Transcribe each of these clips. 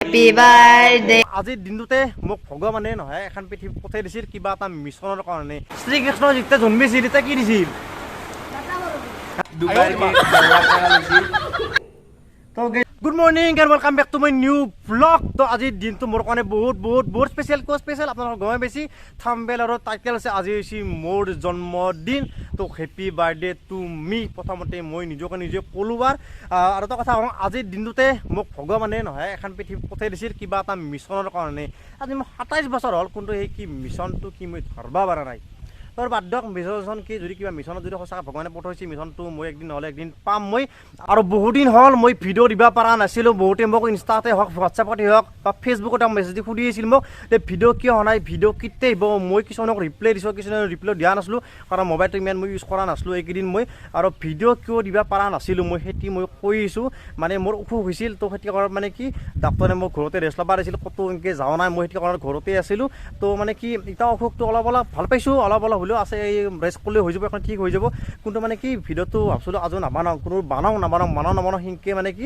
Happy birthday. আজিৰ দিনটোতে মোক ভগৱানে নহয় এখন পৃথিৱী পঠাই দিছিল কিবা এটা মিছনৰ কাৰণে। শ্ৰীকৃষ্ণ যেতিয়া জন্মিছিল তেতিয়া কি দিছিল? Good morning and welcome back to my new blog. তো আজিৰ দিনটো মোৰ কাৰণে বহুত স্পেচিয়েল। স্পেচিয়েল আপোনালোকৰ গমে বেছি থাম্বনেইল আৰু টাইটেল আছে। আজি হৈছে মোৰ জন্মদিন। তো হেপী বাৰ্থডে টু মি। প্ৰথমতে মই নিজে ক'লোঁ আৰু এটা কথা কওঁ, আজিৰ দিনটোতে মোক ভগৱানে নহয় এখন পৃথিৱী পঠাই দিছিল কিবা এটা মিছনৰ কাৰণে। আজি মোৰ 27 বছৰ হ'ল, কিন্তু সেই কি মিছনটো কি মই ধৰিব পৰা নাই। তোৰ বাদ দিয়ক মিছন কি, যদি কিবা মিছনত যদি সঁচাকৈ ভগৱানে পঠাইছে মিছনটো মই একদিন নহ'লে একদিন পাম মই। আৰু বহুদিন হ'ল মই ভিডিঅ' দিব পৰা নাছিলোঁ। বহুতে মোক ইনষ্টাতে হওক, হোৱাটছএপতে হওক বা ফেচবুকতে মেছেজ দি সুধি আছিল মোক যে ভিডিঅ' কিয় হোৱা নাই, ভিডিঅ' কেতিয়া আহিব। মই কিছুমানক ৰিপ্লাই দিছোঁ, কিছুমানে ৰিপ্লাই দিয়া নাছিলোঁ কাৰণ মোবাইলটো ইমান মই ইউজ কৰা নাছিলোঁ এইকেইদিন মই। আৰু ভিডিঅ' কিয় দিব পৰা নাছিলোঁ মই সেইটো মই কৈ আছোঁ। মানে মোৰ অসুখ হৈছিল, তো সেইটো কাৰণত মানে কি ডাক্তৰে মোক ঘৰতে ৰেষ্ট ল'ব দিছিল, ক'তো এনেকৈ যোৱা নাই মই। সেইটো কাৰণত ঘৰতে আছিলোঁ। তো মানে কি এতিয়া অসুখটো অলপ ভাল পাইছোঁ, অলপ হ'লেও আছে। এই ৰেষ্ট কৰিলে হৈ যাব, এখন ঠিক হৈ যাব। কিন্তু মানে কি ভিডিঅ'টো ভাবছিলোঁ আজি নাবনাওঁ, কোনো নাবনাওঁ সেনেকৈ মানে কি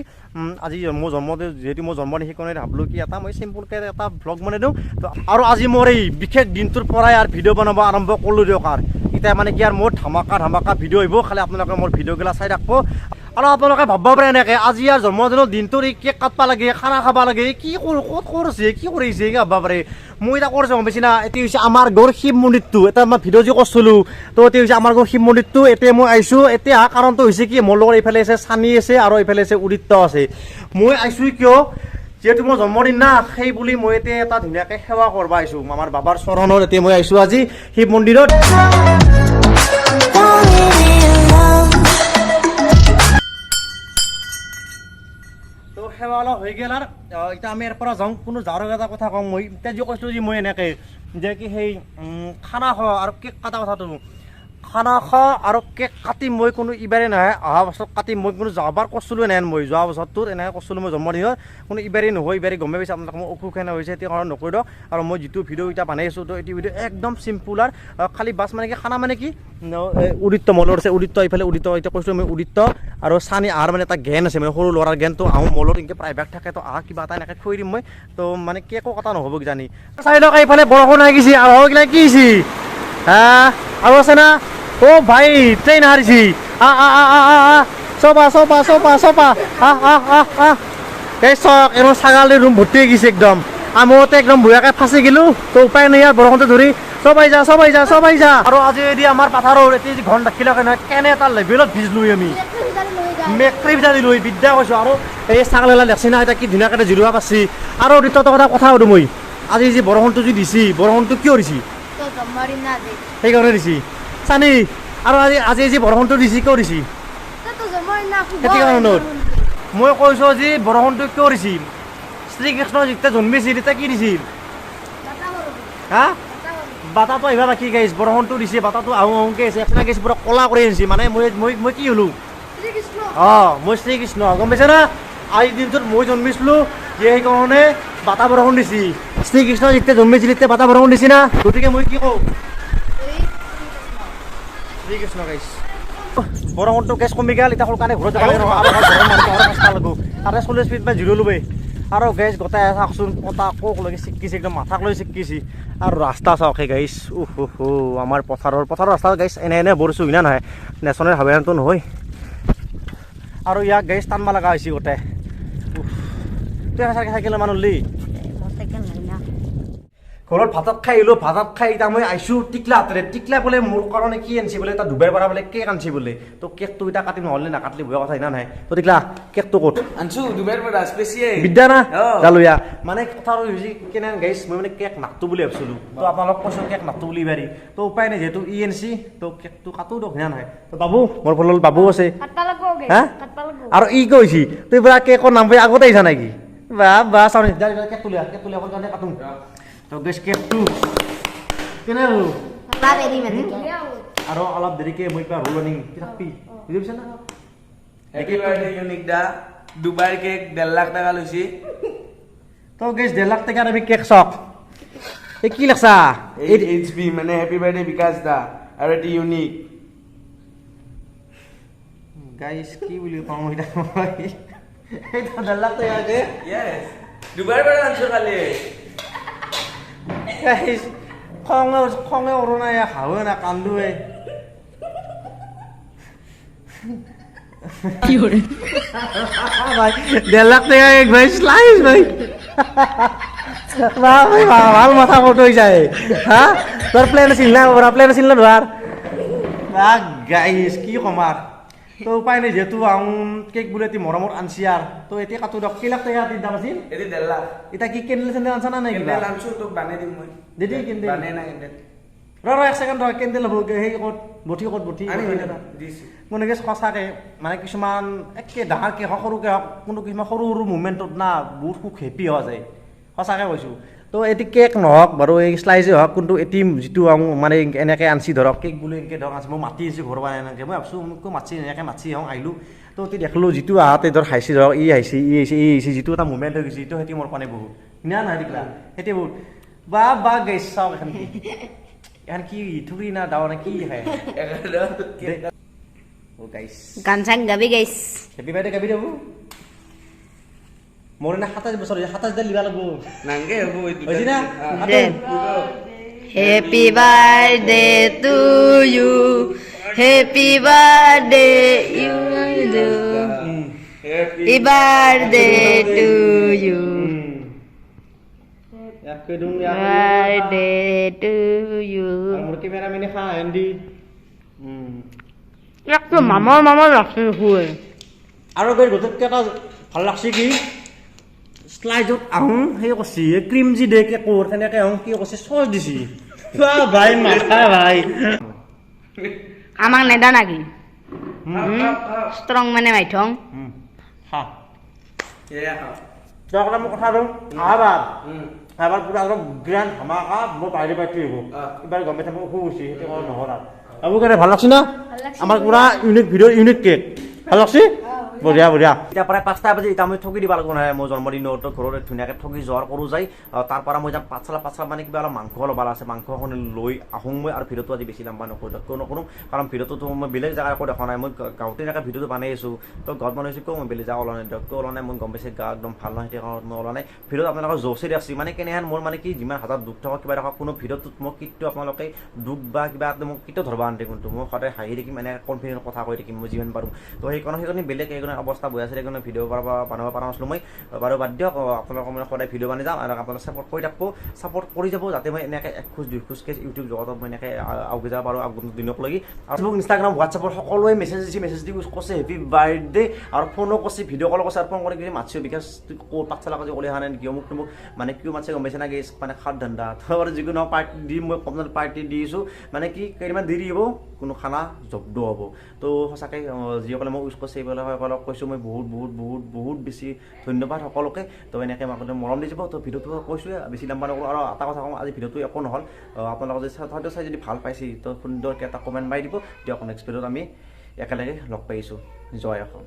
আজি মোৰ জন্মদিন, যিহেতু মোৰ জন্মদিন সেইকাৰণে ভাবিলোঁ কি এটা মই চিম্পুলকৈ এটা ভ্লগ বনাই দিওঁ। তো আৰু আজি মোৰ এই বিশেষ দিনটোৰ পৰাই আৰু ভিডিঅ' বনাব আৰম্ভ কৰিলোঁ দিয়ক। আৰু এতিয়া মানে কি আৰু মোৰ ধামাকা ভিডিঅ' আহিব, খালি আপোনালোকে মোৰ ভিডিঅ'গিলা চাই থাকিব। আৰু আপোনালোকে ভাবিব পাৰে এনেকৈ আজি আৰু জন্মদিনৰ দিনটোৰ এই কেক কাটব লাগে, খানা খাব লাগে, কি কৰোঁ, ক'ত কৰিছে, কি কৰিছে ভাবিব পাৰে। মই এতিয়া কৰিছোঁ গম পাইছি না। এতিয়া হৈছে আমাৰ ঘৰ শিৱ মন্দিৰটো, এটা মই ভিডিঅ' যে কৰিছিলোঁ। তো এতিয়া হৈছে আমাৰ ঘৰ শিৱ মন্দিৰটো। এতিয়া মই আহিছোঁ, এতিয়া কাৰণটো হৈছে কি মোৰ লগত এইফালে আছে চানী আছে আৰু এইফালে আছে উদিত্য আছে। মই আহিছোঁ কিয়, যিহেতু মোৰ জন্মদিন না, সেই বুলি মই এতিয়া এটা ধুনীয়াকৈ সেৱা কৰিব আহিছোঁ আমাৰ বাবাৰ চৰণত। এতিয়া মই আহিছোঁ আজি শিৱ মন্দিৰত। তো সেৱা অলপ হৈ গ'ল আৰু এতিয়া আমি ইয়াৰ পৰা যাওঁ। কোনো যাৰ এটা কথা কওঁ, মই এতিয়া যে কৈছিলোঁ যে মই এনেকৈ যে কি সেই খানা খোৱা আৰু কেক কটা কথাটো, খানা খোৱা আৰু কেক কাটি মই কোনো ইবাৰে নহয়, অহা বছৰত কাটিম মই। কোনো যোৱাবাৰ কৰিছিলোঁ এনেহেন, মই যোৱা বছৰটোত এনেকৈ কৰিছিলোঁ মই জন্মদিনত, কোনো ইবাৰে নহয়। ইবাৰে গমেই পাইছে আপোনালোকে মোৰ অসুখ এনে হৈছে, সেইটো কাৰণে নকৰি দিয়ক। আৰু মই যিটো ভিডিঅ' এতিয়া বনাই আছোঁ, তো এইটো ভিডিঅ' একদম চিম্পুল আৰু খালি বাছ মানে কি খানা মানে কি উদিত্য মলত আছে, উদিত্য এইফালে উদিত্য, এতিয়া কৈছিলোঁ মই উদিত্য আৰু চানী আহাৰ মানে এটা জ্ঞান আছে, মানে সৰু ল'ৰাৰ জ্ঞান। তো আহোঁ মলত এনেকৈ প্ৰাইভেট থাকে, তো আহ কিবা এটা এনেকৈ থৈ দিম মই। তো মানে কেকো কটা নহ'ব কিজানি। চাই লওক এইফালে বৰষুণ আহি গৈছে আৰু কিনা কি হৈছে হা, আৰু আছে না। অ' ভাই ট্ৰেইন হাৰিছি, চপা এই চক এনে ছাগালী ৰুম ভৰ্তি হৈ গৈছে একদম। আমতে একদম ভুয়াকৈ ফাঁচি গ'লোঁ। তো উপায় নাই আৰু বৰষুণটো ধৰি চব আহি যা। আৰু আজি এদি আমাৰ পাথাৰৰ এতিয়া ঘন ৰাখিলে নহয়, কেনে এটা লেভেলত ভিজলোঁ আমি, মেক্ৰী ভিজা দিলোঁ বিদ্যা কৈছোঁ। আৰু এই ছাগলীলা লেচি না, এতিয়া কি ধুনীয়াকৈ জিৰোৱা পাৰছি। আৰু দ্বিতীয়টো কথা সুধোঁ মই, আজি যি বৰষুণটো যি দিছি, বৰষুণটো কিয় দিছি? সেইকাৰণে দিছি চানি। আৰু আজি যি বৰষুণটো দিছি কিয় দিছি? সেইটো কাৰণত মই কৈছোঁ যি বৰষুণটো কিয় দিছি। শ্ৰীকৃষ্ণ যেতিয়া জন্মিছিল তেতিয়া কি দিছিল হা? বাটাটো আহিবা বাকী গাইছ, বৰষুণটো দিছে, বাটাটো আহোঁকৈ আছে, এক্সট্ৰা গেছ পুৰা ক'লা কৰি আনিছে। মানে মই কি হ'লোঁ? মই শ্ৰীকৃষ্ণ, গম পাইছে না। আজিৰ দিনটোত মই জন্মিছিলোঁ যে সেইকাৰণে বাটা বৰষুণ দিছি। শ্ৰীকৃষ্ণ যেতিয়া জন্মিছিল তেতিয়া বাটা বৰষুণ দিছি না। গতিকে মই কি কওঁ, শ্ৰীকৃষ্ণ গাইছ। বৰষুণটো গেছ কমি গ'ল, এতিয়া সোনকালে ঘৰত যাব লাগিব আৰু লাগব তাতে 40 মিনিট মান জিৰো ল'বই। আৰু গেছ গোটাই চাওকচোন, পতা কোক লৈকে চিকিছে, একদম মাথাক লৈ চিকিছে। আৰু ৰাস্তা চাওক সেই গাইছ, আমাৰ পথাৰৰ ৰাস্তা গাইছ এনে বৰছোঁ হয় না নহয়, নেশ্যনেল হাইৱেটো নহয়। আৰু ইয়াক গাইছ টানবা লগা হৈছে গোটেই। তই চাইকেল মানুহ লি ঘৰত ভাতত খাই আহিলোঁ, ভাতত খাই এতিয়া মই আহিছোঁ টিকলা হাতেৰে। টিকলা বোলে মোৰ কাৰণে কি আনিছে বোলে, এটা ডুবাইৰ পৰা বোলে কেক আনিছে বোলে। তো কেকটো এতিয়া কাটিম, নহ'লে নাকাটলি ভয় কথা না নাই। তো টিকলা কেকটো ক'ত আনছো? ডুবাইৰ পৰা স্পেচিয়েল বিদ্যা না জালুয়া। মানে কথা হৈছে কেনে গাইছ, মই মানে কেক নাকটো বুলি ভাবিছিলোঁ। তো আপোনালোক কৈছোঁ কেক নাকটো বুলি বাৰী। তো উপায় নাই, যিহেতু ই আনিছি তো কেকটো কাটো দিয়ক না নহয়। তো বাবু, মোৰ ফলত বাবু আছে হা। আৰু ই কৈছি তুই পৰা কেকৰ নাম পাই আগতে আহিছা নেকি? বা চাওঁ কেক তুলিয়া অকল কাৰণে কাটোঁ। তো গেছ কেকটো কেনে আৰু অলপ দেৰিকৈ মই কিবা ৰোল আনিম, বুজি পাইছা না। হেপী বাৰ্থডে ইউনিক দা। ডুবাইৰ কেক 1.5 লাখ টকা লৈছি। তো গেছ 1.5 লাখ টকাৰ আমি কেক চক এই কি লাগছা HB মানে হেপী বাৰ্থডে বিকাশ দা, আৰু এটি ইউনিক গাইছ কি বুলি কওঁ এতিয়া মই। এইটো 1.5 লাখ টকা কে ইয়েছ দুবাৰ পৰা আনছো কালি গাইছ খঙে অৰু নাই হাৱে না কান্দোৱে কি হরে ভাই 1.5 লাখ টাকা এক ভাই স্লাইস ভাই বাহ ভাই বাহ ভাল মাথা মোট হয়ে যায় হ্যাঁ তোর প্লেন আছিল না ওরা প্লেন আছিল না ধর বাহ গাইস কি কমার তো উপায় নাই যেহেতু কেক বুলে তি মৰমত আনছি আর তো এতিয়া কাটো দক কি লাখ টাকা দি দাম আছিল এটি 1.5 লাখ এটা কি কেন্দ্র সেন্দ্র আনছা না নাই কিবা কেন্দ্রেল আনছো তোক বানে দিম মই দিদি কেন্দ্র বানে না কেন্দ্রেল ৰ এক সেকেন্ড ৰ কেন্দ্র হব সেই ক'ত বঠি আনি দিছো মানে কি সঁচাকে মানে কিছুমান একে ডাঙৰকে হওক সৰুকে হওক কোনো কিছুমান সৰু সৰু মুভমেণ্টত না বহুত খুব হেপী হোৱা যায় সঁচাকে কৈছোঁ তো এটি কেক নহওক বাৰু এই শ্লাইজে হওক কিন্তু এটি যিটো মানে এনেকৈ আনছি ধৰক কেক বুলি এনেকৈ ধৰক আনছি মই মাতি আছোঁ ঘৰৰ পৰা এনেকৈ মই ভাবছোঁ মোকো মাতছি এনেকৈ মাতছি হওঁ আহিলোঁ তো এটি দেখিলোঁ যিটো আহাতে ধৰ হাইছি ধৰক ই আহিছে যিটো এটা মুভমেণ্ট হৈ গৈছে সেইটো সেইটো মোৰ কাৰণে বহুত না নহয় দেখিলা সেইটো বহুত বা গাইছ চাওক এখন কি এখন কি থুৰি না ডাৱৰ নে কি খায় ও গাইছ গান চান গাবি গাইছ হেপী বাৰ্থডে গাবি দেবো মোৰ না 27 বছৰ 27 দিন লিবা লাগব নাংগে হবো হৈছে না দে happy birthday to you happy birthday you do happy birthday to you এক কে দুং ya বার্থডে টু ইউ মোৰ ক্যামেৰা মেনে খা এন্ডি একটু মামা লাগছে হুয়ে আৰু গৈ গতকে এটা ভাল লাগছে কি স্লাইডত আহোঁ সেই কৈছি ক্ৰীম যি দে কেকৰ তেনেকৈ আহোঁ কি কৈছে চচ দিছি ভাই মাথা ভাই আমাক নেদা নাকি ষ্ট্ৰং মানে মাইথং হা এয়া তই কথা মই কথা দিওঁ আহাবাৰ এবাৰ পুৰা একদম গ্ৰেণ্ড ধামাকা মোৰ বাহিৰে বাহিৰে আহিব এইবাৰ গমে থাকোঁ সু গৈছে সেইটো কথা নহ'ল আৰু কাৰণে ভাল লাগছে না আমাৰ পুৰা ইউনিক ভিডিঅ' ইউনিক কেক ভাল লাগছে বঢ়িয়া এতিয়া প্ৰায় 5টা বাজি এতিয়া মই ঠগি দিব লাগিব নহয় মোৰ জন্মদিনত ঘৰত ধুনীয়াকৈ ঠগি যোৱাৰ কৰোঁ যায় তাৰপৰা মই যাম পাঠশালা মানে কিবা অলপ মাংস ল'ব আছে মাংসখন লৈ আহোঁ মই আৰু ভিডিঅ'টো আজি বেছি লম্বা নকৰোঁ কাৰণ ভিডিঅ'টো মই বেলেগ জেগা একো দেখা নাই মই গাঁৱতে এনেকৈ ভিডিঅ'টো বনাই আছোঁ তো ঘৰত বনাইছোঁ কিয় মই বেলেগ জেগা ওলোৱা নাই কিয় ওলোৱা নাই মই গম পাইছোঁ গা একদম ভাল নহয় সেইকাৰণে মই ওলোৱা নাই ভিডিঅ'ত আপোনালোকৰ জোচে ৰাখছি মানে কেনেহেন মোৰ মানে কি যিমান হাতত দুখ থকা কিবা দেখা কোনো ভিডিঅ'টোত মোক কেতিয়াও আপোনালোকে দুখ বা কিবা মোক কেতিয়াও ধৰবা আনতে কিন্তু মই সদায় হাঁহি থাকিম মানে কনফিডেণ্ট কথা কৈ থাকিম মই যিমান পাৰোঁ তো সেইকাৰণে বেলেগ এইকাৰণে অৱস্থা বৈ আছে সেইকাৰণে ভিডিঅ' বনাব পৰা নাছিলোঁ মই বাৰু বাদ দিয়ক আপোনালোকৰ মানে সদায় ভিডিঅ' বনাই যাওঁ আৰু আপোনালোকে ছাপৰ্ট কৰি থাকব ছাপৰ্ট কৰি যাব যাতে মই এনেকৈ 1 খোজ 2 খোজকৈ ইউটিউব জগতত মই এনেকৈ আগুৱাই যাব পাৰোঁ আগন্তুক দিনক লাগি আৰু মোক ইনষ্টাগ্ৰাম হোৱাটছএপত সকলোৱে মেছেজ দি কৈছে হেপী বাৰ্থডে আৰু ফোনো কৈছে ভিডিঅ' কল কৈছে আৰু ফোন কৰি মাতছোঁ বিকাশ ক'ত পাঠশালা কাজি ক'লে অহা নাই কিয় মোক মানে কিয় মাতছে গম পাইছে না গেছ মানে খাদ ধান্দা আৰু যিকোনো পাৰ্টি দি মই কমনত পাৰ্টি দিছোঁ মানে কি কেইদিনমান দেৰি হ'ব কোনো খানা জব্দ হ'ব তো সঁচাকৈ যিসকলে মোক ইউজ কৰিছে এইবিলাকসকলক কৈছোঁ মই বহুত বেছি ধন্যবাদ সকলোকে তো এনেকৈ মই মৰম দি যাব তো ভিডিঅ'টো কৈছোঁৱে বেছি লম্বা নকৰোঁ আৰু এটা কথা কওঁ আজি ভিডিঅ'টো একো নহ'ল আপোনালোকে যদি হয়তো চাই যদি ভাল পাইছে তো সুন্দৰকৈ এটা কমেণ্ট মাৰি দিব দিয়ক নেক্সট ভিডিঅ'ত আমি একেলগে লগ পাইছোঁ জয় অসম।